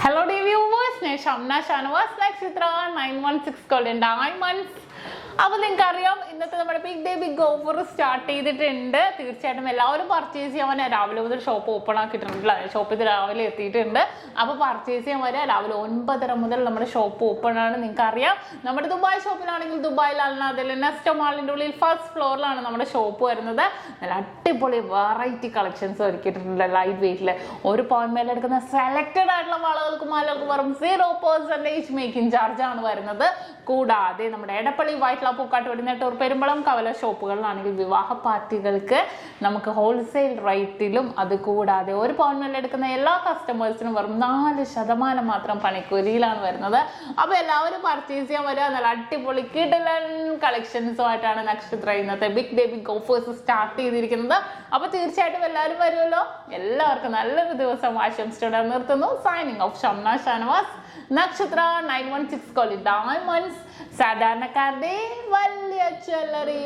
Hello dear viewers, SHAMNA Nakshathra 916 golden diamonds. അപ്പോൾ നിങ്ങൾക്കറിയാം ഇന്നത്തെ നമ്മുടെ big day big offer start ചെയ്തിട്ടുണ്ട്. തീർച്ചയായിട്ടും എല്ലാവരും പർച്ചേസ് ചെയ്യാൻ രാവിലെ മുതൽ ഷോപ്പ് ഓപ്പൺ ആക്കിയിട്ടുണ്ട്. ഷോപ്പിൽ രാവിലെ എത്തിയിട്ടുണ്ട്. അപ്പോൾ പർച്ചേസ് ചെയ്യാൻ വരെ രാവിലെ 9:30 മുതൽ നമ്മുടെ ഷോപ്പ് ഓപ്പൺ ആണ്. നിങ്ങൾക്കറിയാം നമ്മുടെ ദുബായ് ഷോപ്പിലാണെങ്കിൽ ദുബായിലാണ് അതിൽ നെക്സ്റ്റ് മാളിൻ്റെ ഉള്ളിൽ ഫസ്റ്റ് ഫ്ലോറിലാണ് നമ്മുടെ ഷോപ്പ് വരുന്നത്. നല്ല അടിപൊളി വെറൈറ്റി കളക്ഷൻസ് ഒരുക്കിയിട്ടുണ്ട്. ലൈറ്റ് വെയിറ്റിൽ ഒരു പോയിന്റ് മേലെ എടുക്കുന്ന സെലക്റ്റഡ് ആയിട്ടുള്ള വളകൾക്കും മാലകൾക്കും വെറും 0% മേക്കിംഗ് ചാർജ് ആണ് വരുന്നത്. കൂടാതെ നമ്മുടെ എടപ്പള്ളി വൈറ്റ് പൂക്കാട്ട് വെടിനെട്ടൂർ പെരുമ്പളം കവല ഷോപ്പുകളിലാണെങ്കിൽ വിവാഹ പാർട്ടികൾക്ക് നമുക്ക് ഹോൾസെയിൽ റേറ്റിലും അതുകൂടാതെ ഒരു പൗണ്ട് മേലെ എടുക്കുന്ന എല്ലാ കസ്റ്റമേഴ്സിനും വെറും 4% മാത്രം പണിക്കൂലിയിലാണ് വരുന്നത്. അപ്പോൾ എല്ലാവരും പർച്ചേസ് ചെയ്യാൻ വരിക. നല്ല അടിപൊളി കിടിലൻ കളക്ഷൻസുമായിട്ടാണ് നക്ഷത്ര ഇന്നത്തെ big day big offers start ചെയ്തിരിക്കുന്നത്. അപ്പോൾ തീർച്ചയായിട്ടും എല്ലാവരും വരുമല്ലോ. എല്ലാവർക്കും നല്ലൊരു ദിവസം ആശംസിച്ചോടെ നിർത്തുന്നു. സൈനിങ് ഓഫ് ഷംന ഷാനവാസ്, നക്ഷത്ര 916 ഡയമണ്ട്സ്, സാധാരണക്കാരുടെ വലിയ ജ്വല്ലറി.